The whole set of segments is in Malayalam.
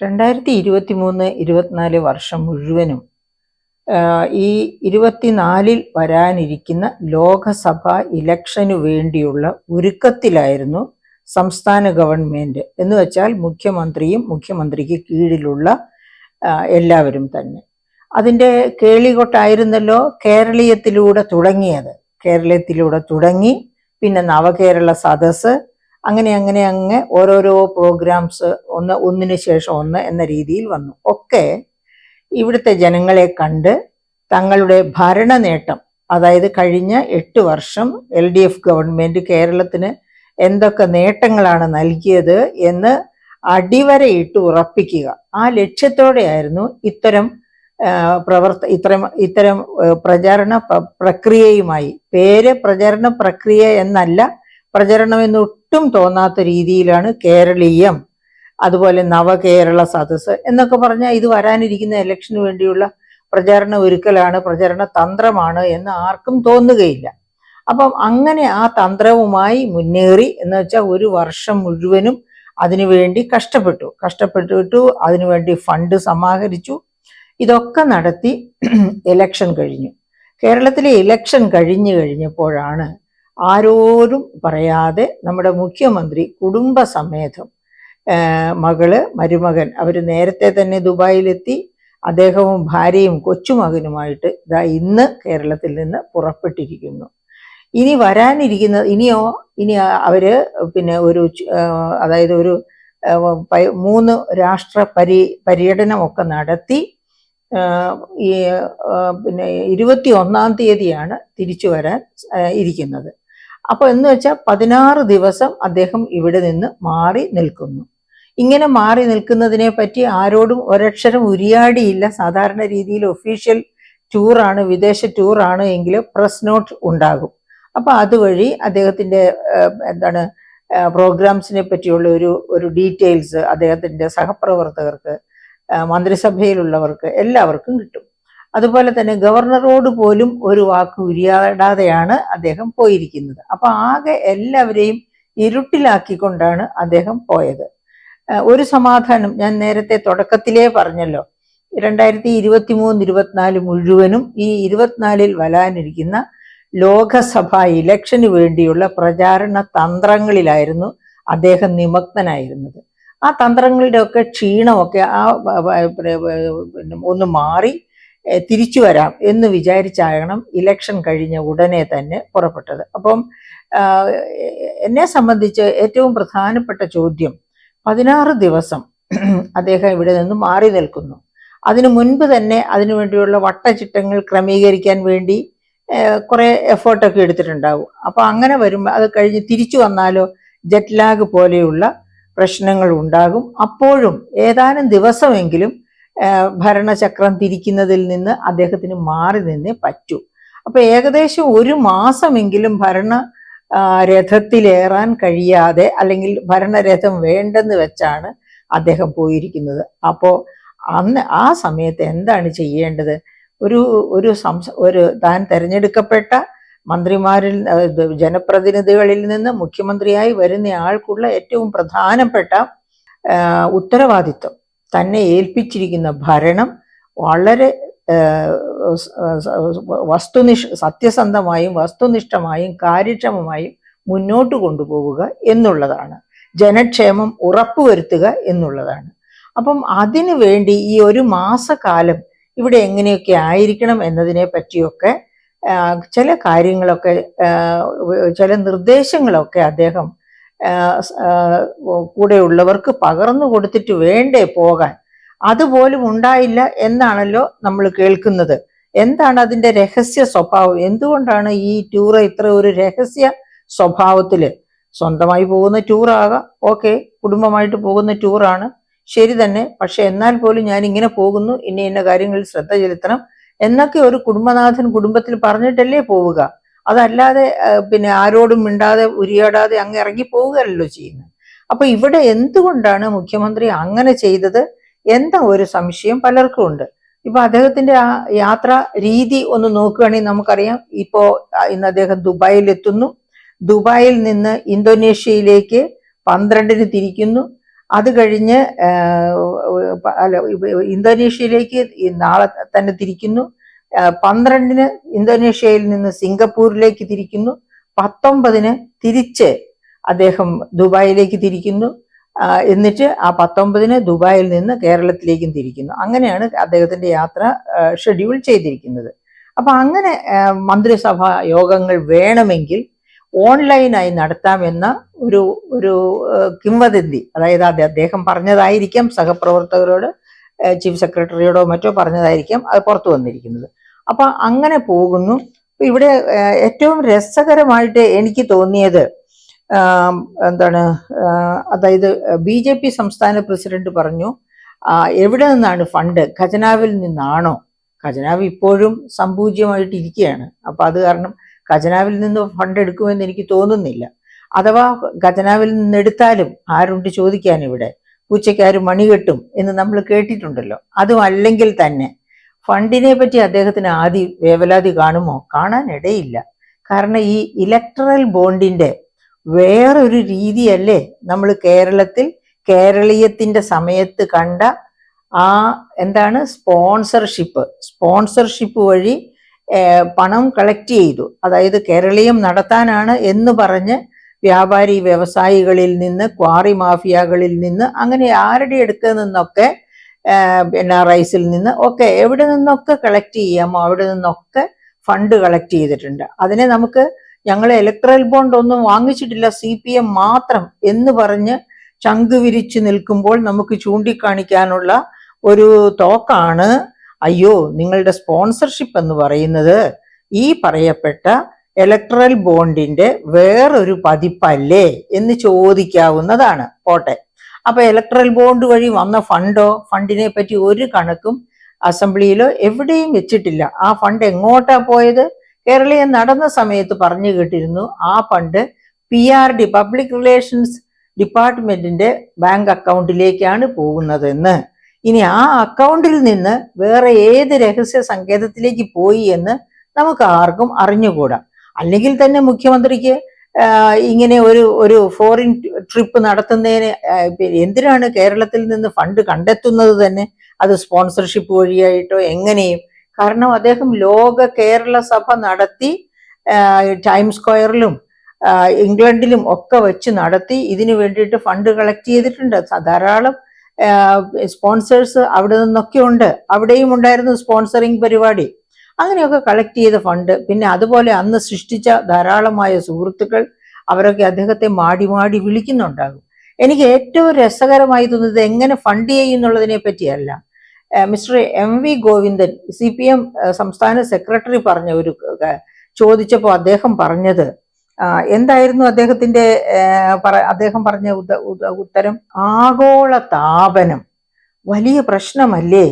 2023-24 വർഷം മുഴുവനും ഈ 24-ൽ വരാനിരിക്കുന്ന ലോകസഭാ ഇലക്ഷനു വേണ്ടിയുള്ള ഒരുക്കത്തിലായിരുന്നു സംസ്ഥാന ഗവൺമെന്റ്. എന്ന് വെച്ചാൽ മുഖ്യമന്ത്രിയും മുഖ്യമന്ത്രിക്ക് കീഴിലുള്ള എല്ലാവരും തന്നെ. അതിൻ്റെ കേളികൊട്ടായിരുന്നല്ലോ കേരളീയത്തിലൂടെ തുടങ്ങി, പിന്നെ നവകേരള സദസ്സ്, അങ്ങനെ ഓരോരോ പ്രോഗ്രാംസ് ഒന്നിനു ശേഷം ഒന്ന് എന്ന രീതിയിൽ വന്നു. ഒക്കെ ഇവിടുത്തെ ജനങ്ങളെ കണ്ട് തങ്ങളുടെ ഭരണ നേട്ടം, അതായത് കഴിഞ്ഞ 8 വർഷം LDF ഗവൺമെന്റ് കേരളത്തിന് എന്തൊക്കെ നേട്ടങ്ങളാണ് നൽകിയത് എന്ന് അടിവരയിട്ട് ഉറപ്പിക്കുക, ആ ലക്ഷ്യത്തോടെയായിരുന്നു ഇത്തരം പ്രചാരണ പ്രക്രിയയുമായി, പേര് പ്രചരണ പ്രക്രിയ എന്നല്ല, പ്രചരണം എന്നൊട്ടും തോന്നാത്ത രീതിയിലാണ് കേരളീയം, അതുപോലെ നവകേരള സദസ്സ് എന്നൊക്കെ പറഞ്ഞാൽ ഇത് വരാനിരിക്കുന്ന ഇലക്ഷന് വേണ്ടിയുള്ള പ്രചാരണ ഒരുക്കലാണ്, പ്രചരണ തന്ത്രമാണ് എന്ന് ആർക്കും തോന്നുകയില്ല. അപ്പം അങ്ങനെ ആ തന്ത്രവുമായി മുന്നേറി, എന്ന് വെച്ചാൽ ഒരു വർഷം മുഴുവനും അതിനുവേണ്ടി കഷ്ടപ്പെട്ടു അതിനുവേണ്ടി ഫണ്ട് സമാഹരിച്ചു. ഇതൊക്കെ നടത്തി ഇലക്ഷൻ കഴിഞ്ഞു. കേരളത്തിലെ ഇലക്ഷൻ കഴിഞ്ഞപ്പോഴാണ് ആരോരും പറയാതെ നമ്മുടെ മുഖ്യമന്ത്രി കുടുംബസമേതം, മരുമകൻ അവർ നേരത്തെ തന്നെ ദുബായിലെത്തി, അദ്ദേഹവും ഭാര്യയും കൊച്ചുമകനുമായിട്ട് ഇന്ന് കേരളത്തിൽ നിന്ന് പുറപ്പെട്ടിരിക്കുന്നു. ഇനി വരാനിരിക്കുന്നത് ഇനി അവര് പിന്നെ അതായത് ഒരു 3 രാഷ്ട്ര പര്യടനമൊക്കെ നടത്തി പിന്നെ 21-ാം തീയതിയാണ് തിരിച്ചു വരാൻ ഇരിക്കുന്നത്. അപ്പോൾ എന്ന് വെച്ചാൽ 16 ദിവസം അദ്ദേഹം ഇവിടെ നിന്ന് മാറി നിൽക്കുന്നു. ഇങ്ങനെ മാറി നിൽക്കുന്നതിനെ പറ്റി ആരോടും ഒരക്ഷരം ഉരിയാടിയില്ല. സാധാരണ രീതിയിൽ ഒഫീഷ്യൽ ടൂറാണ്, വിദേശ ടൂറാണ് എങ്കിൽ പ്രസ് നോട്ട് ഉണ്ടാകും. അപ്പൊ അതുവഴി അദ്ദേഹത്തിന്റെ പ്രോഗ്രാംസിനെ പറ്റിയുള്ള ഒരു ഡീറ്റെയിൽസ് അദ്ദേഹത്തിന്റെ സഹപ്രവർത്തകർക്ക്, മന്ത്രിസഭയിലുള്ളവർക്ക് എല്ലാവർക്കും കിട്ടും. അതുപോലെ തന്നെ ഗവർണറോട് പോലും ഒരു വാക്ക് ഉരിയാടാതെയാണ് അദ്ദേഹം പോയിരിക്കുന്നത്. അപ്പൊ ആകെ എല്ലാവരെയും ഇരുട്ടിലാക്കിക്കൊണ്ടാണ് അദ്ദേഹം പോയത്. ഒരു സമാധാനം ഞാൻ നേരത്തെ തുടക്കത്തിലേ പറഞ്ഞല്ലോ, 2023-24 മുഴുവനും ഈ 24-ൽ വരാനിരിക്കുന്ന ലോകസഭാ ഇലക്ഷന് വേണ്ടിയുള്ള പ്രചാരണ തന്ത്രങ്ങളിലായിരുന്നു അദ്ദേഹം നിമഗ്നനായിരുന്നത്. ആ തന്ത്രങ്ങളുടെ ഒക്കെ ക്ഷീണമൊക്കെ ഒന്ന് മാറി തിരിച്ചു വരാം എന്ന് വിചാരിച്ചാകണം ഇലക്ഷൻ കഴിഞ്ഞ ഉടനെ തന്നെ പുറപ്പെട്ടത്. അപ്പം എന്നെ സംബന്ധിച്ച് ഏറ്റവും പ്രധാനപ്പെട്ട ചോദ്യം, 16 ദിവസം അദ്ദേഹം ഇവിടെ നിന്ന് മാറി നിൽക്കുന്നു. അതിനു മുൻപ് തന്നെ അതിനുവേണ്ടിയുള്ള വട്ടചിട്ടങ്ങൾ ക്രമീകരിക്കാൻ വേണ്ടി കുറെ എഫേർട്ടൊക്കെ എടുത്തിട്ടുണ്ടാവും. അപ്പൊ അങ്ങനെ വരുമ്പോൾ അത് കഴിഞ്ഞ് തിരിച്ചു വന്നാലോ ജെറ്റ് ലാഗ് പോലെയുള്ള പ്രശ്നങ്ങൾ ഉണ്ടാകും. അപ്പോഴും ഏതാനും ദിവസമെങ്കിലും ഭരണചക്രം തിരിക്കുന്നതിൽ നിന്ന് അദ്ദേഹത്തിന് മാറി നിന്നേ പറ്റൂ. അപ്പൊ ഏകദേശം 1 മാസമെങ്കിലും രഥത്തിലേറാൻ കഴിയാതെ, അല്ലെങ്കിൽ ഭരണരഥം വേണ്ടെന്ന് വെച്ചാണ് അദ്ദേഹം പോയിരിക്കുന്നത്. അപ്പോൾ ആ സമയത്ത് എന്താണ് ചെയ്യേണ്ടത്? ഒരു താൻ തെരഞ്ഞെടുക്കപ്പെട്ട മന്ത്രിമാരിൽ, ജനപ്രതിനിധികളിൽ നിന്ന് മുഖ്യമന്ത്രിയായി വരുന്ന ആൾക്കുള്ള ഏറ്റവും പ്രധാനപ്പെട്ട ഉത്തരവാദിത്വം, തന്നെ ഏൽപ്പിച്ചിരിക്കുന്ന ഭരണം വളരെ സത്യസന്ധമായും വസ്തുനിഷ്ഠമായും കാര്യക്ഷമമായും മുന്നോട്ട് കൊണ്ടുപോവുക എന്നുള്ളതാണ്. ജനക്ഷേമം ഉറപ്പുവരുത്തുക എന്നുള്ളതാണ്. അപ്പം അതിനു വേണ്ടി ഈ 1 മാസക്കാലം ഇവിടെ എങ്ങനെയൊക്കെ ആയിരിക്കണം എന്നതിനെ പറ്റിയൊക്കെ ചില കാര്യങ്ങളൊക്കെ, ചില നിർദ്ദേശങ്ങളൊക്കെ അദ്ദേഹം കൂടെയുള്ളവർക്ക് പകർന്നു കൊടുത്തിട്ട് വേണ്ടേ പോകാൻ. അതുപോലും ഉണ്ടായില്ല എന്നാണല്ലോ നമ്മൾ കേൾക്കുന്നത്. എന്താണ് അതിന്റെ രഹസ്യ സ്വഭാവം? എന്തുകൊണ്ടാണ് ഈ ടൂർ ഇത്ര ഒരു രഹസ്യ സ്വഭാവത്തില്? സ്വന്തമായി പോകുന്ന ടൂറാകാം, ഓക്കെ, കുടുംബമായിട്ട് പോകുന്ന ടൂറാണ്, ശരി തന്നെ. പക്ഷെ എന്നാൽ പോലും ഞാൻ ഇങ്ങനെ പോകുന്നു, ഇന്ന കാര്യങ്ങളിൽ ശ്രദ്ധ ചെലുത്തണം എന്നൊക്കെ ഒരു കുടുംബനാഥൻ കുടുംബത്തിൽ പറഞ്ഞിട്ടല്ലേ പോവുക. അതല്ലാതെ പിന്നെ ആരോടും മിണ്ടാതെ ഉരിയാടാതെ അങ്ങ് ഇറങ്ങി പോവുകയല്ലോ ചെയ്യുന്നത്. അപ്പൊ ഇവിടെ എന്തുകൊണ്ടാണ് മുഖ്യമന്ത്രി അങ്ങനെ ചെയ്തത് എന്ന ഒരു സംശയം പലർക്കും ഉണ്ട്. ഇപ്പൊ അദ്ദേഹത്തിന്റെ ആ യാത്രാ രീതി ഒന്ന് നോക്കുകയാണെങ്കിൽ നമുക്കറിയാം. ഇന്ന് അദ്ദേഹം ദുബായിൽ എത്തുന്നു, ദുബായിൽ നിന്ന് ഇന്തോനേഷ്യയിലേക്ക് 12-ന് തിരിക്കുന്നു, അത് കഴിഞ്ഞ് അല്ല ഇന്തോനേഷ്യയിലേക്ക് നാളെ തന്നെ തിരിക്കുന്നു. 12-ന് ഇന്തോനേഷ്യയിൽ നിന്ന് സിംഗപ്പൂരിലേക്ക് തിരിക്കുന്നു. 19-ന് തിരിച്ച് അദ്ദേഹം ദുബായിലേക്ക് തിരിക്കുന്നു. എന്നിട്ട് ആ 19-ന് ദുബായിൽ നിന്ന് കേരളത്തിലേക്കും തിരിക്കുന്നു. അങ്ങനെയാണ് അദ്ദേഹത്തിന്റെ യാത്ര ഷെഡ്യൂൾ ചെയ്തിരിക്കുന്നത്. അപ്പൊ അങ്ങനെ മന്ത്രിസഭാ യോഗങ്ങൾ വേണമെങ്കിൽ ഓൺലൈനായി നടത്താമെന്ന ഒരു ഒരു കിംവദന്തി, അതായത് അദ്ദേഹം പറഞ്ഞതായിരിക്കാം, സഹപ്രവർത്തകരോട് ചീഫ് സെക്രട്ടറിയോടോ മറ്റോ പറഞ്ഞതായിരിക്കാം അത് പുറത്തു വന്നിരിക്കുന്നത്. അപ്പൊ അങ്ങനെ പോകുന്നു. ഇവിടെ ഏറ്റവും രസകരമായിട്ട് എനിക്ക് തോന്നിയത് എന്താണ്, അതായത് BJP സംസ്ഥാന പ്രസിഡന്റ് പറഞ്ഞു, എവിടെ നിന്നാണ് ഫണ്ട്? ഖജനാവിൽ നിന്നാണോ? ഖജനാവ് ഇപ്പോഴും സമ്പൂജ്യമായിട്ട് ഇരിക്കുകയാണ്. അപ്പൊ അത് കാരണം ഖജനാവിൽ നിന്ന് ഫണ്ട് എടുക്കുമെന്ന് എനിക്ക് തോന്നുന്നില്ല. അഥവാ ഖജനാവിൽ നിന്നെടുത്താലും ആരുണ്ട് ചോദിക്കാൻ? ഇവിടെ പൂച്ചയ്ക്കാര് മണി കെട്ടും എന്ന് നമ്മൾ കേട്ടിട്ടുണ്ടല്ലോ. അതും അല്ലെങ്കിൽ തന്നെ ഫണ്ടിനെ പറ്റി അദ്ദേഹത്തിന് വേവലാതി കാണുമോ? കാണാൻ ഇടയില്ല. കാരണം ഈ ഇലക്ടറൽ ബോണ്ടിന്റെ വേറൊരു രീതിയല്ലേ നമ്മൾ കേരളീയത്തിന്റെ സമയത്ത് കണ്ട എന്താണ് സ്പോൺസർഷിപ്പ് വഴി പണം കളക്ട് ചെയ്തു. അതായത് കേരളീയം നടത്താനാണ് എന്ന് പറഞ്ഞ് വ്യാപാരി വ്യവസായികളിൽ നിന്ന്, ക്വാറി മാഫിയകളിൽ നിന്ന്, അങ്ങനെ ആരുടെ അടുത്ത് നിന്നൊക്കെ, റൈസിൽ നിന്ന് ഒക്കെ, എവിടെ നിന്നൊക്കെ കളക്ട് ചെയ്യാമോ അവിടെ നിന്നൊക്കെ ഫണ്ട് കളക്ട് ചെയ്തിട്ടുണ്ട്. അതിനെ ഞങ്ങൾ ഇലക്ട്രൽ ബോണ്ട് ഒന്നും വാങ്ങിച്ചിട്ടില്ല, CPM മാത്രം എന്ന് പറഞ്ഞ് ചങ്ക് വിരിച്ചു നിൽക്കുമ്പോൾ നമുക്ക് ചൂണ്ടിക്കാണിക്കാനുള്ള ഒരു തോക്കാണ്, അയ്യോ നിങ്ങളുടെ സ്പോൺസർഷിപ്പ് എന്ന് പറയുന്നത് ഈ പറയപ്പെട്ട ഇലക്ട്രൽ ബോണ്ടിന്റെ വേറൊരു പതിപ്പല്ലേ എന്ന് ചോദിക്കാവുന്നതാണ്. പോട്ടെ, അപ്പൊ ഇലക്ട്രൽ ബോണ്ട് വഴി വന്ന ഫണ്ടിനെ പറ്റി ഒരു കണക്കും അസംബ്ലിയിലോ എവിടെയും വെച്ചിട്ടില്ല. ആ ഫണ്ട് എങ്ങോട്ടാ പോയത്? കേരളീയം നടന്ന സമയത്ത് പറഞ്ഞു കേട്ടിരുന്നു ആ ഫണ്ട് PRD, പബ്ലിക് റിലേഷൻസ് ഡിപ്പാർട്ട്മെന്റിന്റെ ബാങ്ക് അക്കൗണ്ടിലേക്കാണ് പോകുന്നതെന്ന്. ഇനി ആ അക്കൗണ്ടിൽ നിന്ന് വേറെ ഏത് രഹസ്യ സങ്കേതത്തിലേക്ക് പോയി എന്ന് നമുക്ക് ആർക്കും അറിഞ്ഞുകൂടാ. അല്ലെങ്കിൽ തന്നെ മുഖ്യമന്ത്രിക്ക് ഇങ്ങനെ ഒരു ഫോറിൻ ട്രിപ്പ് നടത്തുന്നതിന് എന്തിനാണ് കേരളത്തിൽ നിന്ന് ഫണ്ട് കണ്ടെത്തുന്നത് തന്നെ? അത് സ്പോൺസർഷിപ്പ് വഴിയായിട്ടോ എങ്ങനെയും. കാരണം അദ്ദേഹം ലോക കേരള സഭ നടത്തി, ടൈംസ് സ്ക്വയറിലും ഇംഗ്ലണ്ടിലും ഒക്കെ വെച്ച് നടത്തി. ഇതിനു വേണ്ടിയിട്ട് ഫണ്ട് കളക്ട് ചെയ്തിട്ടുണ്ട്. ധാരാളം സ്പോൺസേഴ്സ് അവിടെ നിന്നൊക്കെ ഉണ്ട്. അവിടെയും ഉണ്ടായിരുന്നു സ്പോൺസറിങ് പരിപാടി. അങ്ങനെയൊക്കെ കളക്ട് ചെയ്ത ഫണ്ട്, പിന്നെ അതുപോലെ അന്ന് സൃഷ്ടിച്ച ധാരാളമായ സുഹൃത്തുക്കൾ, അവരൊക്കെ അദ്ദേഹത്തെ മാടി മാടി വിളിക്കുന്നുണ്ടാകും. എനിക്ക് ഏറ്റവും രസകരമായി തോന്നുന്നത് എങ്ങനെ ഫണ്ട് ചെയ്യുന്നുള്ളതിനെ പറ്റിയല്ല. മിസ്റ്റർ MV ഗോവിന്ദൻ, CPM സംസ്ഥാന സെക്രട്ടറി ചോദിച്ചപ്പോൾ അദ്ദേഹം പറഞ്ഞത് എന്തായിരുന്നു? അദ്ദേഹം പറഞ്ഞ ഉത്തരം, ആഗോള താപനം വലിയ പ്രശ്നമല്ലേ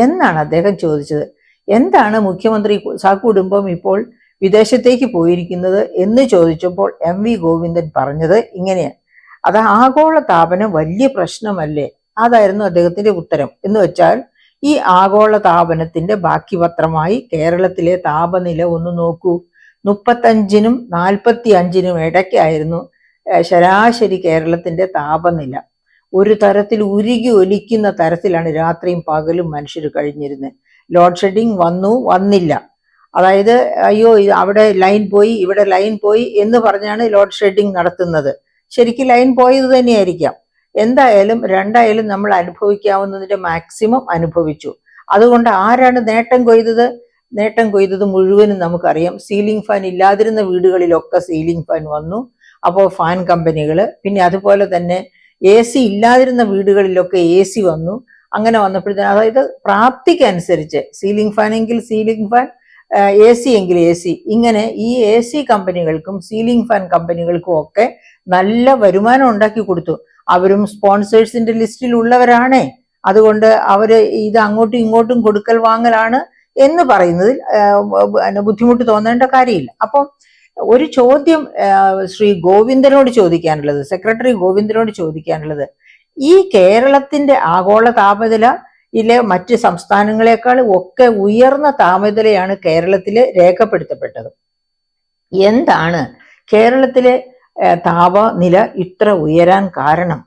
എന്നാണ് അദ്ദേഹം ചോദിച്ചത്. എന്താണ് മുഖ്യമന്ത്രി സഹകുടുംബം ഇപ്പോൾ വിദേശത്തേക്ക് പോയിരിക്കുന്നത് എന്ന് ചോദിച്ചപ്പോൾ MV ഗോവിന്ദൻ പറഞ്ഞത് ഇങ്ങനെയാണ്, അത് ആഗോള താപനം വലിയ പ്രശ്നമല്ലേ, അതായിരുന്നു അദ്ദേഹത്തിന്റെ ഉത്തരം. എന്ന് വെച്ചാൽ ഈ ആഗോള താപനത്തിന്റെ ബാക്കി പത്രമായി കേരളത്തിലെ താപനില ഒന്ന് നോക്കൂ. 35-നും 45-നും ഇടയ്ക്കായിരുന്നു ശരാശരി കേരളത്തിന്റെ താപനില. ഒരു തരത്തിൽ ഉരുകി ഒലിക്കുന്ന തരത്തിലാണ് രാത്രിയും പകലും മനുഷ്യർ കഴിഞ്ഞിരുന്നത്. ലോഡ് ഷെഡിങ് വന്നില്ല. അതായത് അയ്യോ അവിടെ ലൈൻ പോയി, ഇവിടെ ലൈൻ പോയി എന്ന് പറഞ്ഞാണ് ലോഡ് ഷെഡിങ് നടത്തുന്നത്. ശരിക്കും ലൈൻ പോയത് തന്നെയായിരിക്കാം. എന്തായാലും രണ്ടായാലും നമ്മൾ അനുഭവിക്കാവുന്നതിന്റെ മാക്സിമം അനുഭവിച്ചു. അതുകൊണ്ട് ആരാണ് നേട്ടം കൊയ്തത് മുഴുവനും നമുക്കറിയാം. സീലിംഗ് ഫാൻ ഇല്ലാതിരുന്ന വീടുകളിലൊക്കെ സീലിംഗ് ഫാൻ വന്നു. അപ്പോൾ ഫാൻ കമ്പനികൾ, പിന്നെ അതുപോലെ തന്നെ AC ഇല്ലാതിരുന്ന വീടുകളിലൊക്കെ AC വന്നു. അങ്ങനെ വന്നപ്പോഴത്തേന്, അതായത് പ്രാപ്തിക്കനുസരിച്ച് സീലിംഗ് ഫാൻ എങ്കിൽ സീലിംഗ് ഫാൻ, AC എങ്കിൽ AC, ഇങ്ങനെ ഈ AC കമ്പനികൾക്കും സീലിംഗ് ഫാൻ കമ്പനികൾക്കും ഒക്കെ നല്ല വരുമാനം ഉണ്ടാക്കി കൊടുത്തു. അവരും സ്പോൺസേഴ്സിന്റെ ലിസ്റ്റിൽ ഉള്ളവരാണേ. അതുകൊണ്ട് അവര് ഇത് അങ്ങോട്ടും ഇങ്ങോട്ടും കൊടുക്കൽ വാങ്ങലാണ് എന്ന് പറയുന്നതിൽ ബുദ്ധിമുട്ട് തോന്നേണ്ട കാര്യമില്ല. അപ്പം ഒരു ചോദ്യം ശ്രീ ഗോവിന്ദനോട് ചോദിക്കാനുള്ളത്, സെക്രട്ടറി ഗോവിന്ദനോട് ചോദിക്കാനുള്ളത്, ഈ കേരളത്തിന്റെ ആഗോള താപനിലയിലെ മറ്റ് സംസ്ഥാനങ്ങളെക്കാൾ ഒക്കെ ഉയർന്ന താപനിലയാണ് കേരളത്തില് രേഖപ്പെടുത്തപ്പെട്ടത്. എന്താണ് കേരളത്തിലെ താപനില ഇത്ര ഉയരാൻ കാരണം?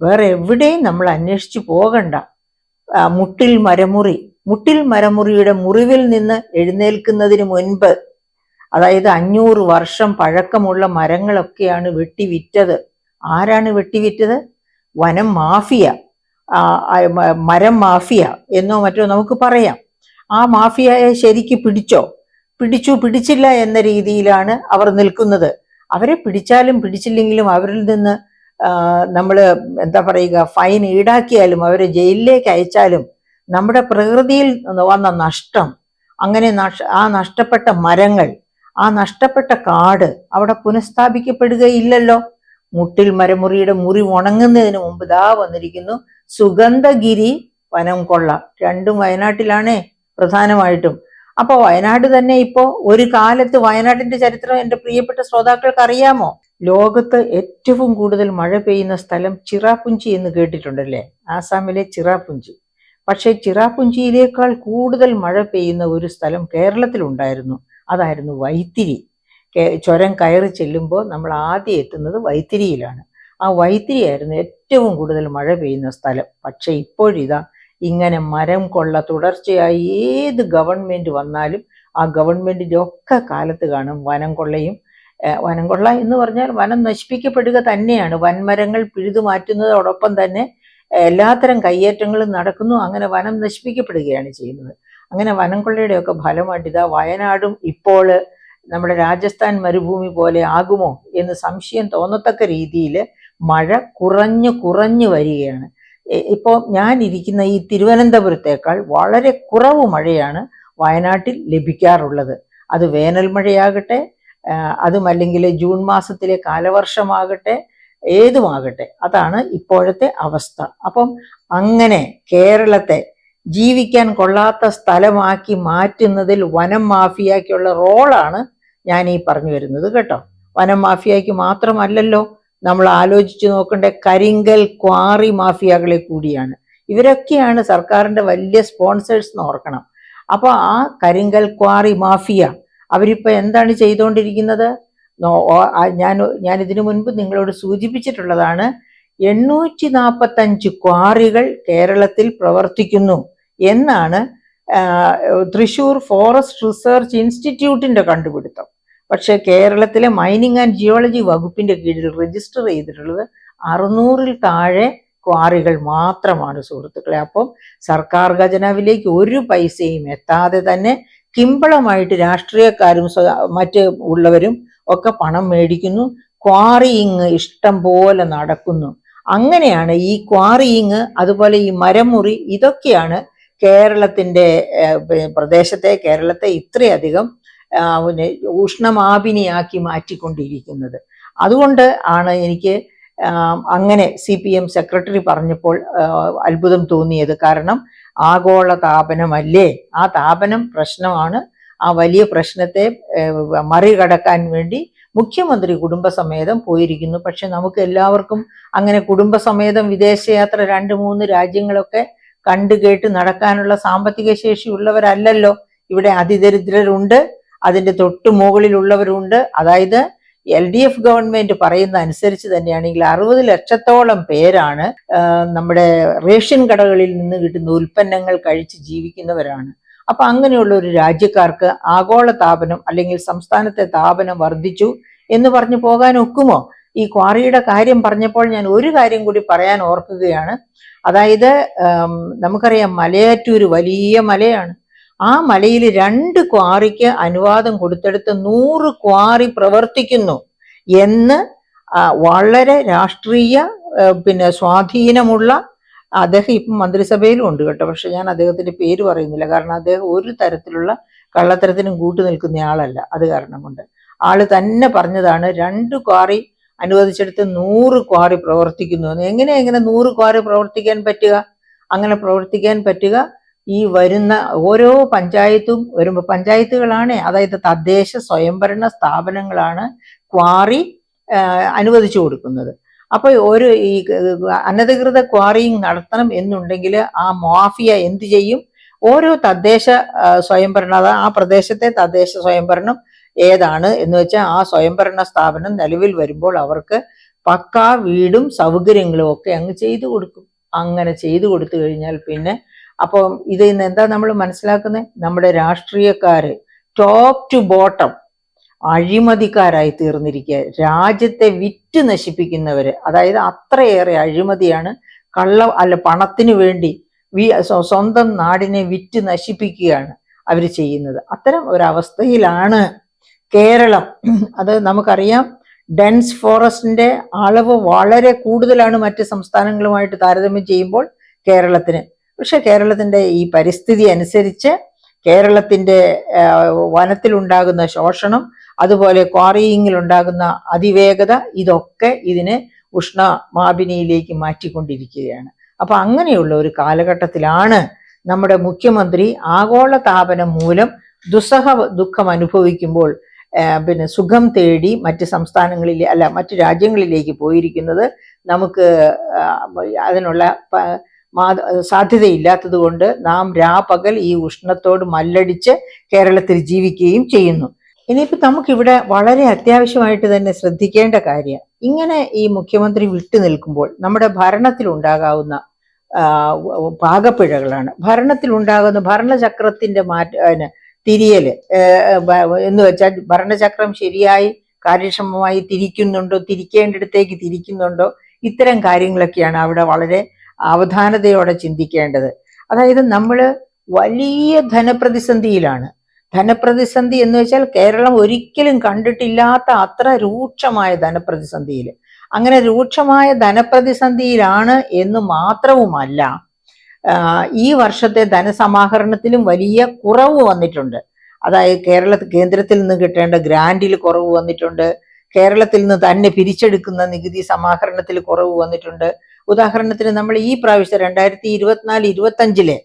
വേറെ എവിടെയും നമ്മൾ അന്വേഷിച്ചു പോകണ്ട. മുട്ടിൽ മരമുറിയുടെ മുറിവിൽ നിന്ന് എഴുന്നേൽക്കുന്നതിന് മുൻപ്, അതായത് 500 വർഷം പഴക്കമുള്ള മരങ്ങളൊക്കെയാണ് വെട്ടിവിറ്റത്. ആരാണ് വെട്ടിവിറ്റത്? വനം മാഫിയ, മരം മാഫിയ എന്നോ മറ്റോ നമുക്ക് പറയാം. ആ മാഫിയയെ ശരിക്ക് പിടിച്ചില്ല എന്ന രീതിയിലാണ് അവർ നിൽക്കുന്നത്. അവരെ പിടിച്ചാലും പിടിച്ചില്ലെങ്കിലും അവരിൽ നിന്ന് നമ്മൾ എന്താ പറയുക, ഫൈൻ ഈടാക്കിയാലും അവരെ ജയിലിലേക്ക് അയച്ചാലും നമ്മുടെ പ്രകൃതിയിൽ വന്ന നഷ്ടം, അങ്ങനെ ആ നഷ്ടപ്പെട്ട മരങ്ങൾ, ആ നഷ്ടപ്പെട്ട കാട് അവിടെ പുനഃസ്ഥാപിക്കപ്പെടുകയില്ലല്ലോ. മുട്ടിൽ മരമുറിയുടെ മുറി ഉണങ്ങുന്നതിന് മുമ്പ് ദാ വന്നിരിക്കുന്നു സുഗന്ധഗിരി വനം കൊള്ള. രണ്ടും വയനാട്ടിലാണേ പ്രധാനമായിട്ടും. അപ്പൊ വയനാട് തന്നെ ഇപ്പോ, ഒരു കാലത്ത് വയനാട്ടിന്റെ ചരിത്രം എൻ്റെ പ്രിയപ്പെട്ട ശ്രോതാക്കൾക്ക് അറിയാമോ? ലോകത്ത് ഏറ്റവും കൂടുതൽ മഴ പെയ്യുന്ന സ്ഥലം ചിറാപുഞ്ചി എന്ന് കേട്ടിട്ടുണ്ടല്ലേ? ആസാമിലെ ചിറാപുഞ്ചി. പക്ഷേ ചിറാപുഞ്ചിയിലേക്കാൾ കൂടുതൽ മഴ പെയ്യുന്ന ഒരു സ്ഥലം കേരളത്തിലുണ്ടായിരുന്നു. അതായിരുന്നു വൈത്തിരി. ചുരം കയറി ചെല്ലുമ്പോൾ നമ്മൾ ആദ്യം എത്തുന്നത് വൈത്തിരിയിലാണ്. ആ വൈത്തിരിയായിരുന്നു ഏറ്റവും കൂടുതൽ മഴ പെയ്യുന്ന സ്ഥലം. പക്ഷെ ഇപ്പോഴിതാ ഇങ്ങനെ മരം കൊള്ള തുടർച്ചയായി ഏത് ഗവൺമെന്റ് വന്നാലും ആ ഗവൺമെന്റിന്റെ ഒക്കെ കാലത്ത് കാണും വനം കൊള്ളയും. വനം കൊള്ള എന്ന് പറഞ്ഞാൽ വനം നശിപ്പിക്കപ്പെടുക തന്നെയാണ്. വൻമരങ്ങൾ പിഴുതു മാറ്റുന്നതോടൊപ്പം തന്നെ എല്ലാത്തരം കയ്യേറ്റങ്ങളും നടക്കുന്നു. അങ്ങനെ വനം നശിപ്പിക്കപ്പെടുകയാണ് ചെയ്യുന്നത്. അങ്ങനെ വനം കൊള്ളയുടെയൊക്കെ ഫലമായിട്ട് ഇതാ വയനാടും ഇപ്പോൾ നമ്മുടെ രാജസ്ഥാൻ മരുഭൂമി പോലെ ആകുമോ എന്ന് സംശയം തോന്നത്തക്ക രീതിയിൽ മഴ കുറഞ്ഞു വരികയാണ്. ഇപ്പോൾ ഞാൻ ഇരിക്കുന്ന ഈ തിരുവനന്തപുരത്തേക്കാൾ വളരെ കുറവ് മഴയാണ് വയനാട്ടിൽ ലഭിക്കാറുള്ളത്. അത് വേനൽ മഴയാകട്ടെ, അതുമല്ലെങ്കിൽ ജൂൺ മാസത്തിലെ കാലവർഷമാകട്ടെ, ഏതുമാകട്ടെ, അതാണ് ഇപ്പോഴത്തെ അവസ്ഥ. അപ്പം അങ്ങനെ കേരളത്തെ ജീവിക്കാൻ കൊള്ളാത്ത സ്ഥലമാക്കി മാറ്റുന്നതിൽ വനം മാഫിയയ്ക്കുള്ള റോളാണ് ഞാൻ ഈ പറഞ്ഞു വരുന്നത് കേട്ടോ. വനം മാഫിയയ്ക്ക് മാത്രമല്ലല്ലോ, നമ്മൾ ആലോചിച്ച് നോക്കേണ്ട കരിങ്കൽ ക്വാറി മാഫിയകളെ കൂടിയാണ്. ഇവരൊക്കെയാണ് സർക്കാരിന്റെ വലിയ സ്പോൺസേഴ്സ് എന്ന് ഓർക്കണം. അപ്പൊ ആ കരിങ്കൽ ക്വാറി മാഫിയ അവരിപ്പോ എന്താണ് ചെയ്തുകൊണ്ടിരിക്കുന്നത്? ഞാൻ ഇതിനു മുൻപ് നിങ്ങളോട് സൂചിപ്പിച്ചിട്ടുള്ളതാണ്. 845 ക്വാറികൾ കേരളത്തിൽ പ്രവർത്തിക്കുന്നു എന്നാണ് തൃശൂർ ഫോറസ്റ്റ് റിസർച്ച് ഇൻസ്റ്റിറ്റ്യൂട്ടിന്റെ കണ്ടുപിടുത്തം. പക്ഷെ കേരളത്തിലെ മൈനിങ് ആൻഡ് ജിയോളജി വകുപ്പിന്റെ കീഴിൽ രജിസ്റ്റർ ചെയ്തിട്ടുള്ളത് 600-ൽ താഴെ ക്വാറികൾ മാത്രമാണ് സുഹൃത്തുക്കളെ. അപ്പം സർക്കാർ ഖജനാവിലേക്ക് ഒരു പൈസയും എത്താതെ തന്നെ കിമ്പളമായിട്ട് രാഷ്ട്രീയക്കാരും മറ്റ് ഉള്ളവരും ഒക്കെ പണം മേടിക്കുന്നു. ക്വാറിയിങ് ഇഷ്ടം പോലെ നടക്കുന്നു. അങ്ങനെയാണ് ഈ ക്വാറിയിങ്, അതുപോലെ ഈ മരമുറി, ഇതൊക്കെയാണ് കേരളത്തിന്റെ കേരളത്തെ ഇത്രയധികം ഉഷ്ണമാപിനിയാക്കി മാറ്റിക്കൊണ്ടിരിക്കുന്നത്. അതുകൊണ്ട് ആണ് എനിക്ക് അങ്ങനെ CPM സെക്രട്ടറി പറഞ്ഞപ്പോൾ അത്ഭുതം തോന്നിയത്. കാരണം ആഗോള താപനമല്ലേ, ആ താപനം പ്രശ്നമാണ്. ആ വലിയ പ്രശ്നത്തെ മറികടക്കാൻ വേണ്ടി മുഖ്യമന്ത്രി കുടുംബസമേതം പോയിരിക്കുന്നു. പക്ഷെ നമുക്ക് എല്ലാവർക്കും അങ്ങനെ കുടുംബസമേതം വിദേശയാത്ര 2-3 രാജ്യങ്ങളൊക്കെ കണ്ടു കേട്ട് നടക്കാനുള്ള സാമ്പത്തിക ശേഷി ഉള്ളവരല്ലല്ലോ. ഇവിടെ അതിദരിദ്രരുണ്ട്, അതിന്റെ തൊട്ടു മുകളിലുള്ളവരുണ്ട്. അതായത് LDF ഗവൺമെന്റ് പറയുന്ന അനുസരിച്ച് തന്നെയാണെങ്കിൽ 60 ലക്ഷത്തോളം പേരാണ് നമ്മുടെ റേഷൻ കടകളിൽ നിന്ന് കിട്ടുന്ന ഉൽപ്പന്നങ്ങൾ കഴിച്ച് ജീവിക്കുന്നവരാണ്. അപ്പൊ അങ്ങനെയുള്ള ഒരു രാജ്യക്കാർക്ക് ആഗോള താപനം അല്ലെങ്കിൽ സംസ്ഥാനത്തെ താപനം വർദ്ധിച്ചു എന്ന് പറഞ്ഞു പോകാൻ ഒക്കുമോ? ഈ ക്വാറിയുടെ കാര്യം പറഞ്ഞപ്പോൾ ഞാൻ ഒരു കാര്യം കൂടി പറയാൻ ഓർക്കുകയാണ്. അതായത് നമുക്കറിയാം മലയാറ്റൂര് വലിയ മലയാണ്. ആ മലയിൽ 2 ക്വാറിക്ക് അനുവാദം കൊടുത്തെടുത്ത് 100 ക്വാറി പ്രവർത്തിക്കുന്നു എന്ന് വളരെ രാഷ്ട്രീയ സ്വാധീനമുള്ള അദ്ദേഹം ഇപ്പം മന്ത്രിസഭയിലും ഉണ്ട് കേട്ടോ. പക്ഷെ ഞാൻ അദ്ദേഹത്തിന്റെ പേര് പറയുന്നില്ല, കാരണം അദ്ദേഹം ഒരു തരത്തിലുള്ള കള്ളത്തരത്തിനും കൂട്ടു നിൽക്കുന്ന ആളല്ല. അത് കാരണം കൊണ്ട് ആള് തന്നെ പറഞ്ഞതാണ് 2 ക്വാറി അനുവദിച്ചെടുത്ത് 100 ക്വാറി പ്രവർത്തിക്കുന്നു എന്ന്. എങ്ങനെ 100 ക്വാറി പ്രവർത്തിക്കാൻ പറ്റുക? അങ്ങനെ പ്രവർത്തിക്കാൻ പറ്റുക ഈ വരുന്ന ഓരോ പഞ്ചായത്തും വരുമ്പോൾ, പഞ്ചായത്തുകളാണ്, അതായത് തദ്ദേശ സ്വയംഭരണ സ്ഥാപനങ്ങളാണ് ക്വാറി അനുവദിച്ചു കൊടുക്കുന്നത്. അപ്പൊ ഈ അനധികൃത ക്വാറിയിങ് നടത്തണം എന്നുണ്ടെങ്കിൽ ആ മാഫിയ എന്ത് ചെയ്യും? ഓരോ തദ്ദേശ സ്വയംഭരണ, ആ പ്രദേശത്തെ തദ്ദേശ സ്വയംഭരണം ഏതാണ് എന്ന് വെച്ചാൽ ആ സ്വയംഭരണ സ്ഥാപനം നിലവിൽ വരുമ്പോൾ അവർക്ക് പക്കാ വീടും സൗകര്യങ്ങളും ഒക്കെ അങ്ങ് ചെയ്തു കൊടുക്കും. അങ്ങനെ ചെയ്തു കൊടുത്തു കഴിഞ്ഞാൽ പിന്നെ അപ്പോൾ ഇതിൽ നിന്ന് എന്താ നമ്മൾ മനസ്സിലാക്കുന്നത്? നമ്മുടെ രാഷ്ട്രീയക്കാര് ടോപ്പ് ടു ബോട്ടം അഴിമതിക്കാരായി തീർന്നിരിക്കുക. രാജ്യത്തെ വിറ്റ് നശിപ്പിക്കുന്നവര്, അതായത് അത്രയേറെ അഴിമതിയാണ്, പണത്തിന് വേണ്ടി സ്വന്തം നാടിനെ വിറ്റ് നശിപ്പിക്കുകയാണ് അവർ ചെയ്യുന്നത്. അത്തരം ഒരവസ്ഥയിലാണ് കേരളം. അത് നമുക്കറിയാം, ഡെൻസ് ഫോറസ്റ്റിന്റെ അളവ് വളരെ കൂടുതലാണ് മറ്റ് സംസ്ഥാനങ്ങളുമായിട്ട് താരതമ്യം ചെയ്യുമ്പോൾ കേരളത്തിന്. പക്ഷെ കേരളത്തിന്റെ ഈ പരിസ്ഥിതി അനുസരിച്ച് കേരളത്തിന്റെ വനത്തിലുണ്ടാകുന്ന ശോഷണം, അതുപോലെ ക്വാറിയിങ്ങിലുണ്ടാകുന്ന അതിവേഗത, ഇതൊക്കെ ഇതിനെ ഉഷ്ണമാപിനിയിലേക്ക് മാറ്റിക്കൊണ്ടിരിക്കുകയാണ്. അപ്പൊ അങ്ങനെയുള്ള ഒരു കാലഘട്ടത്തിലാണ് നമ്മുടെ മുഖ്യമന്ത്രി ആഗോള താപനം മൂലം ദുഃഖം അനുഭവിക്കുമ്പോൾ പിന്നെ സുഖം തേടി മറ്റ് സംസ്ഥാനങ്ങളിലെ മറ്റ് രാജ്യങ്ങളിലേക്ക് പോയിരിക്കുന്നത്. നമുക്ക് അതിനുള്ള സാധ്യതയില്ലാത്തത് കൊണ്ട് നാം രാപകൽ ഈ ഉഷ്ണത്തോട് മല്ലടിച്ച് കേരളത്തിൽ ജീവിക്കുകയും ചെയ്യുന്നു. ഇനിയിപ്പോൾ നമുക്കിവിടെ വളരെ അത്യാവശ്യമായിട്ട് തന്നെ ശ്രദ്ധിക്കേണ്ട കാര്യം, ഇങ്ങനെ ഈ മുഖ്യമന്ത്രി വിട്ടു നിൽക്കുമ്പോൾ നമ്മുടെ ഭരണത്തിലുണ്ടാകാവുന്ന പാകപ്പിഴകളാണ്. ഭരണത്തിലുണ്ടാകുന്ന ഭരണചക്രത്തിന്റെ തിരിയല് എന്ന് വെച്ചാൽ ഭരണചക്രം ശരിയായി കാര്യക്ഷമമായി തിരിക്കുന്നുണ്ടോ, തിരിക്കേണ്ടിടത്തേക്ക് തിരിക്കുന്നുണ്ടോ, ഇത്തരം കാര്യങ്ങളൊക്കെയാണ് അവിടെ വളരെ അവധാനതയോടെ ചിന്തിക്കേണ്ടത്. അതായത് നമ്മൾ വലിയ ധനപ്രതിസന്ധിയിലാണ്. ധനപ്രതിസന്ധി എന്ന് വെച്ചാൽ കേരളം ഒരിക്കലും കണ്ടിട്ടില്ലാത്ത അത്ര രൂക്ഷമായ ധനപ്രതിസന്ധിയിൽ, അങ്ങനെ രൂക്ഷമായ ധനപ്രതിസന്ധിയിലാണ് എന്ന് മാത്രവുമല്ല, ഈ വർഷത്തെ ധനസമാഹരണത്തിലും വലിയ കുറവ് വന്നിട്ടുണ്ട്. അതായത് കേന്ദ്രത്തിൽ നിന്ന് കിട്ടേണ്ട ഗ്രാന്റിൽ കുറവ് വന്നിട്ടുണ്ട്. കേരളത്തിൽ നിന്ന് തന്നെ പിരിച്ചെടുക്കുന്ന നികുതി സമാഹരണത്തിൽ കുറവ് വന്നിട്ടുണ്ട്. ഉദാഹരണത്തിന് നമ്മൾ ഈ പ്രാവശ്യം 2024-25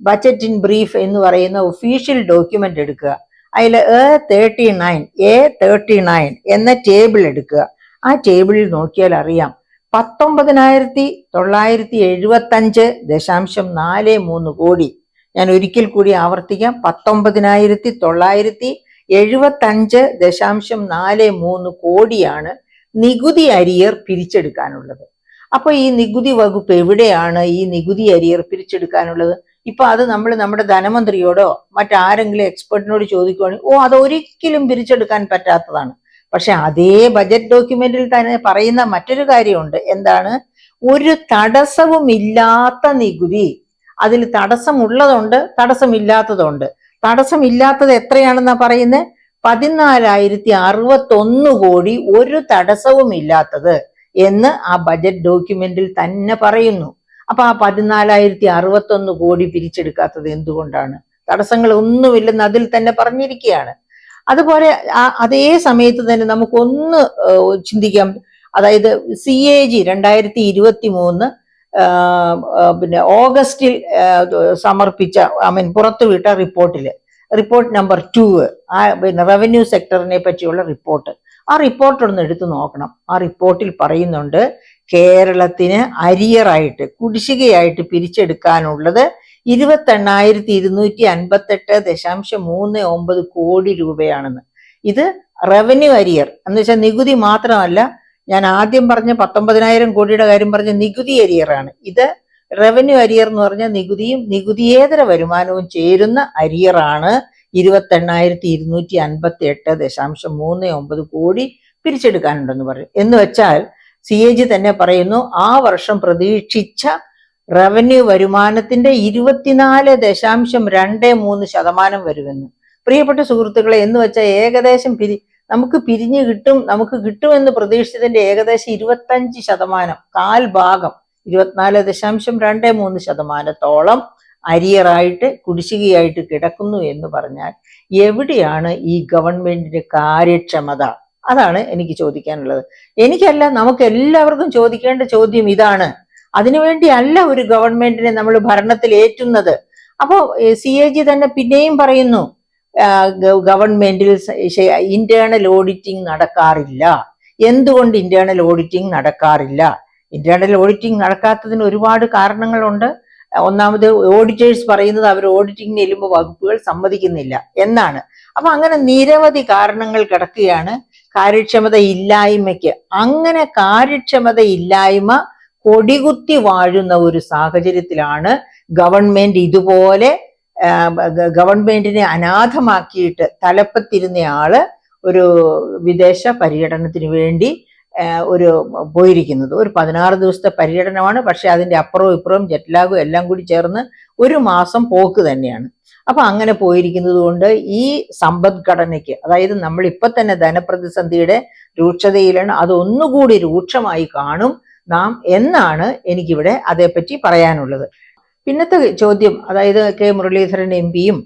ബജറ്റ് ഇൻ ബ്രീഫ് എന്ന് പറയുന്ന ഒഫീഷ്യൽ ഡോക്യുമെന്റ് എടുക്കുക. അതിൽ A39 എന്ന ടേബിൾ എടുക്കുക. ആ ടേബിളിൽ നോക്കിയാൽ അറിയാം 19,975.43 കോടി. ഞാൻ ഒരിക്കൽ കൂടി ആവർത്തിക്കാം, 19,975.43 കോടിയാണ് നികുതി അരിയർ പിരിച്ചെടുക്കാനുള്ളത്. അപ്പൊ ഈ നികുതി വകുപ്പ് എവിടെയാണ് ഈ നികുതി അരിയർ പിരിച്ചെടുക്കാനുള്ളത്? ഇപ്പൊ അത് നമ്മൾ നമ്മുടെ ധനമന്ത്രിയോടോ മറ്റാരെങ്കിലും എക്സ്പെർട്ടിനോട് ചോദിക്കുകയാണെങ്കിൽ അതൊരിക്കലും പിരിച്ചെടുക്കാൻ പറ്റാത്തതാണ്. പക്ഷെ അതേ ബജറ്റ് ഡോക്യുമെന്റിൽ തന്നെ പറയുന്ന മറ്റൊരു കാര്യമുണ്ട്. എന്താണ്? ഒരു തടസ്സവുമില്ലാത്ത നികുതി. അതിൽ തടസ്സമുള്ളതുണ്ട്, തടസ്സമില്ലാത്തതുണ്ട്. തടസ്സമില്ലാത്തത് എത്രയാണെന്നാ പറയുന്നത്? 14,061 കോടി, ഒരു തടസ്സവുമില്ലാത്തത് എന്ന് ആ ബജറ്റ് ഡോക്യുമെന്റിൽ തന്നെ പറയുന്നു. അപ്പൊ ആ 14,061 കോടി പിരിച്ചെടുക്കാത്തത് എന്തുകൊണ്ടാണ്? തടസ്സങ്ങൾ ഒന്നുമില്ലെന്ന് അതിൽ തന്നെ പറഞ്ഞിരിക്കുകയാണ്. അതുപോലെ അതേ സമയത്ത് തന്നെ നമുക്കൊന്ന് ചിന്തിക്കാം. അതായത് CAG 2023 പിന്നെ ഓഗസ്റ്റിൽ സമർപ്പിച്ച പുറത്തുവിട്ട റിപ്പോർട്ട് നമ്പർ 2, പിന്നെ റവന്യൂ സെക്ടറിനെ പറ്റിയുള്ള റിപ്പോർട്ട്. ആ റിപ്പോർട്ട് ഒന്ന് എടുത്തു നോക്കണം. ആ റിപ്പോർട്ടിൽ പറയുന്നുണ്ട് കേരളത്തിന് അരിയറായിട്ട്, കുടിശ്ശികയായിട്ട് പിരിച്ചെടുക്കാനുള്ളത് 28,258.39 കോടി രൂപയാണെന്ന്. ഇത് റവന്യൂ അരിയർ എന്ന് വെച്ചാൽ നികുതി മാത്രമല്ല. ഞാൻ ആദ്യം പറഞ്ഞ 19,000 കോടിയുടെ കാര്യം പറഞ്ഞ നികുതി അരിയറാണ്. ഇത് റവന്യൂ അരിയർ എന്ന് പറഞ്ഞ നികുതിയും നികുതിയേതര വരുമാനവും ചേരുന്ന അരിയറാണ്. 28,258.39 കോടി പിരിച്ചെടുക്കാനുണ്ടെന്ന് പറയും. എന്ന് വെച്ചാൽ CAG തന്നെ പറയുന്നു ആ വർഷം പ്രതീക്ഷിച്ച റവന്യൂ വരുമാനത്തിന്റെ 24.23% വരുമെന്ന്. പ്രിയപ്പെട്ട സുഹൃത്തുക്കളെ, എന്ന് വെച്ചാൽ ഏകദേശം നമുക്ക് കിട്ടുമെന്ന് പ്രതീക്ഷിച്ചതിന്റെ ഏകദേശം 25%, കാൽ ഭാഗം 24.23%-ഓളം അരിയറായിട്ട്, കുടിശ്ശികയായിട്ട് കിടക്കുന്നു എന്ന് പറഞ്ഞാൽ എവിടെയാണ് ഈ ഗവൺമെന്റിന്റെ കാര്യക്ഷമത? അതാണ് എനിക്ക് ചോദിക്കാനുള്ളത്. എനിക്കല്ല, നമുക്ക് എല്ലാവർക്കും ചോദിക്കേണ്ട ചോദ്യം ഇതാണ്. അതിനുവേണ്ടി അല്ല ഒരു ഗവൺമെന്റിനെ നമ്മൾ ഭരണത്തിൽ ഏറ്റുന്നത്. അപ്പോ CAG തന്നെ പിന്നെയും പറയുന്നു ഗവൺമെന്റിൽ ഇന്റേണൽ ഓഡിറ്റിംഗ് നടക്കാറില്ല. എന്തുകൊണ്ട് ഇന്റേണൽ ഓഡിറ്റിംഗ് നടക്കാറില്ല? ഇന്റേണൽ ഓഡിറ്റിംഗ് നടക്കാത്തതിന് ഒരുപാട് കാരണങ്ങളുണ്ട്. ഒന്നാമത്, ഓഡിറ്റേഴ്സ് പറയുന്നത് അവർ ഓഡിറ്റിംഗിന് ചെല്ലുമ്പോൾ വകുപ്പുകൾ സമ്മതിക്കുന്നില്ല എന്നാണ്. അപ്പൊ അങ്ങനെ നിരവധി കാരണങ്ങൾ കിടക്കുകയാണ്. കാര്യക്ഷമത ഇല്ലായ്മയ്ക്ക്. അങ്ങനെ കാര്യക്ഷമത ഇല്ലായ്മ കൊടികുത്തി വാഴുന്ന ഒരു സാഹചര്യത്തിലാണ് ഗവൺമെന്റ് ഇതുപോലെ ഗവൺമെന്റിനെ അനാഥമാക്കിയിട്ട് തലപ്പത്തിരുന്നയാള് ഒരു വിദേശ പര്യടനത്തിന് വേണ്ടി ഒരു പോയിരിക്കുന്നത്. ഒരു 16 ദിവസത്തെ പര്യടനമാണ്. പക്ഷെ അതിന്റെ അപ്പുറവും ഇപ്പുറവും ജെറ്റ്ലാഗും എല്ലാം കൂടി ചേർന്ന് 1 മാസം പോക്ക് തന്നെയാണ്. അപ്പൊ അങ്ങനെ പോയിരിക്കുന്നത് കൊണ്ട് ഈ സമ്പദ്ഘടനയ്ക്ക്, അതായത് നമ്മൾ ഇപ്പൊ തന്നെ ധനപ്രതിസന്ധിയുടെ രൂക്ഷതയിലാണ്, അതൊന്നുകൂടി രൂക്ഷമായി കാണും നാം എന്നാണ് എനിക്കിവിടെ അതേപ്പറ്റി പറയാനുള്ളത്. പിന്നത്തെ ചോദ്യം, അതായത് കെ മുരളീധരൻ MP-യും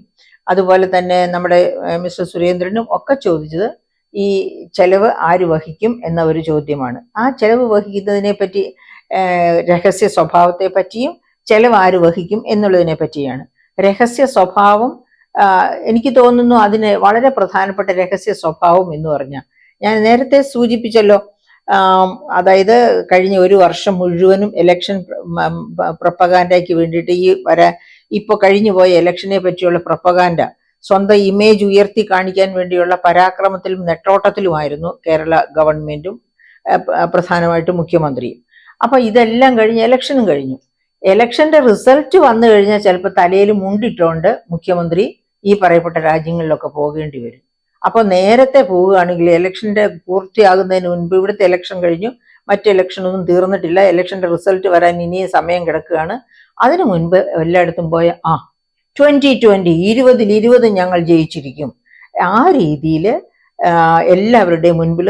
അതുപോലെ തന്നെ നമ്മുടെ മിസ്റ്റർ സുരേന്ദ്രനും ഒക്കെ ചോദിച്ചത് ഈ ചെലവ് ആര് വഹിക്കും എന്ന ഒരു ചോദ്യമാണ്. ആ ചെലവ് വഹിക്കുന്നതിനെ പറ്റി, രഹസ്യ സ്വഭാവത്തെ പറ്റിയും ചെലവ് ആര് വഹിക്കും എന്നുള്ളതിനെ പറ്റിയാണ്. രഹസ്യ സ്വഭാവം എനിക്ക് തോന്നുന്നു അതിന് വളരെ പ്രധാനപ്പെട്ട രഹസ്യ സ്വഭാവം എന്ന് പറഞ്ഞാൽ ഞാൻ നേരത്തെ സൂചിപ്പിച്ചല്ലോ. അതായത് കഴിഞ്ഞ 1 വർഷം മുഴുവനും ഇലക്ഷൻ പ്രൊപ്പഗാൻഡയ്ക്ക് വേണ്ടിയിട്ട് ഇപ്പൊ കഴിഞ്ഞു പോയ ഇലക്ഷനെ പറ്റിയുള്ള പ്രൊപ്പഗാൻഡ, സ്വന്തം ഇമേജ് ഉയർത്തി കാണിക്കാൻ വേണ്ടിയുള്ള പരാക്രമത്തിലും നെട്ടോട്ടത്തിലുമായിരുന്നു കേരള ഗവൺമെന്റും പ്രധാനമായിട്ടും മുഖ്യമന്ത്രിയും. അപ്പൊ ഇതെല്ലാം കഴിഞ്ഞ് ഇലക്ഷനും കഴിഞ്ഞു. ഇലക്ഷന്റെ റിസൾട്ട് വന്നു കഴിഞ്ഞാൽ ചിലപ്പോൾ തലയിൽ മുണ്ടിട്ടുകൊണ്ട് മുഖ്യമന്ത്രി ഈ പറയപ്പെട്ട രാജ്യങ്ങളിലൊക്കെ പോകേണ്ടി വരും. അപ്പൊ നേരത്തെ പോവുകയാണെങ്കിൽ ഇലക്ഷന്റെ പൂർത്തിയാകുന്നതിന് മുൻപ്, ഇവിടുത്തെ ഇലക്ഷൻ കഴിഞ്ഞു, മറ്റ് ഇലക്ഷനൊന്നും തീർന്നിട്ടില്ല, ഇലക്ഷന്റെ റിസൾട്ട് വരാൻ ഇനിയും സമയം കിടക്കുകയാണ്. അതിനു മുൻപ് എല്ലായിടത്തും പോയ 2020 20 ഞങ്ങൾ ജയിച്ചിരിക്കും, ആ രീതിയിൽ എല്ലാവരുടെയും മുൻപിൽ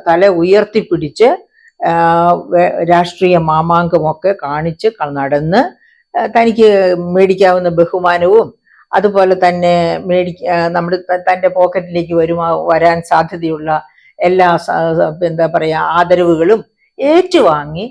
തല ഉയർത്തിപ്പിടിച്ച് രാഷ്ട്രീയ മാമാങ്കമൊക്കെ കാണിച്ച് നടന്ന് തനിക്ക് മേടിക്കാവുന്ന ബഹുമാനവും അതുപോലെ തന്നെ നമ്മുടെ തൻ്റെ പോക്കറ്റിലേക്ക് വരാൻ സാധ്യതയുള്ള എല്ലാ എന്താ പറയുക ആദരവുകളും ഏറ്റുവാങ്ങി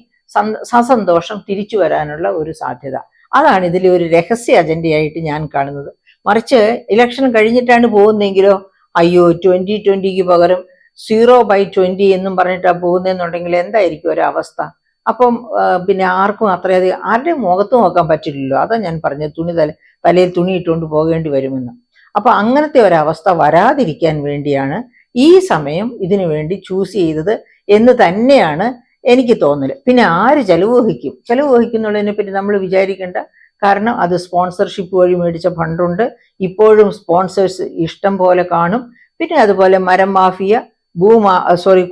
സസന്തോഷം തിരിച്ചു വരാനുള്ള ഒരു സാധ്യത. അതാണ് ഇതിലെ ഒരു രഹസ്യ അജണ്ടയായിട്ട് ഞാൻ കാണുന്നത്. മറിച്ച് ഇലക്ഷൻ കഴിഞ്ഞിട്ടാണ് പോകുന്നതെങ്കിലോ, അയ്യോ 2020ക്ക് പകരം 0/20 എന്നും പറഞ്ഞിട്ടാണ് പോകുന്നതെന്നുണ്ടെങ്കിൽ എന്തായിരിക്കും ഒരവസ്ഥ? അപ്പം പിന്നെ ആർക്കും അത്രയധികം ആരുടെയും മുഖത്ത് നോക്കാൻ പറ്റില്ലല്ലോ. അതാ ഞാൻ പറഞ്ഞത്, തലയിൽ തുണി ഇട്ടുകൊണ്ട് പോകേണ്ടി വരുമെന്ന്. അപ്പൊ അങ്ങനത്തെ ഒരവസ്ഥ വരാതിരിക്കാൻ വേണ്ടിയാണ് ഈ സമയം ഇതിനു വേണ്ടി ചൂസ് ചെയ്തത് എന്ന് തന്നെയാണ് എനിക്ക് തോന്നല്. പിന്നെ ആര് ചെലവ് വഹിക്കുന്നുള്ളതിനെ പറ്റി നമ്മൾ വിചാരിക്കേണ്ട. കാരണം അത് സ്പോൺസർഷിപ്പ് വഴി മേടിച്ച ഫണ്ടുണ്ട്, ഇപ്പോഴും സ്പോൺസേഴ്സ് ഇഷ്ടം പോലെ കാണും. പിന്നെ അതുപോലെ മരം മാഫിയ,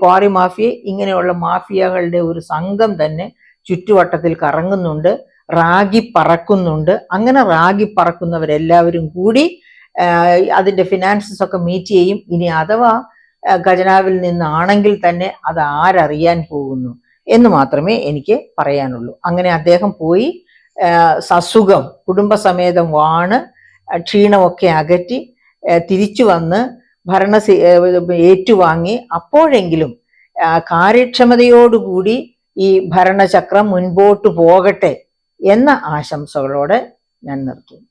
ക്വാറി മാഫിയ, ഇങ്ങനെയുള്ള മാഫിയകളുടെ ഒരു സംഘം തന്നെ ചുറ്റുവട്ടത്തിൽ കറങ്ങുന്നുണ്ട്, റാഗി പറക്കുന്നുണ്ട്. അങ്ങനെ റാഗി പറക്കുന്നവരെല്ലാവരും കൂടി അതിന്റെ ഫിനാൻസസ് ഒക്കെ മീറ്റ് ചെയ്യും. ഇനി അഥവാ ഖജനാവിൽ നിന്നാണെങ്കിൽ തന്നെ അത് ആരറിയാൻ പോകുന്നു എന്ന് മാത്രമേ എനിക്ക് പറയാനുള്ളൂ. അങ്ങനെ അദ്ദേഹം പോയി സസുഖം കുടുംബസമേതം വാണ് ക്ഷീണമൊക്കെ അകറ്റി തിരിച്ചു വന്ന് ഏറ്റുവാങ്ങി അപ്പോഴെങ്കിലും കാര്യക്ഷമതയോടുകൂടി ഈ ഭരണചക്രം മുൻപോട്ട് പോകട്ടെ എന്ന ആശംസകളോടെ ഞാൻ നിർത്തുന്നു.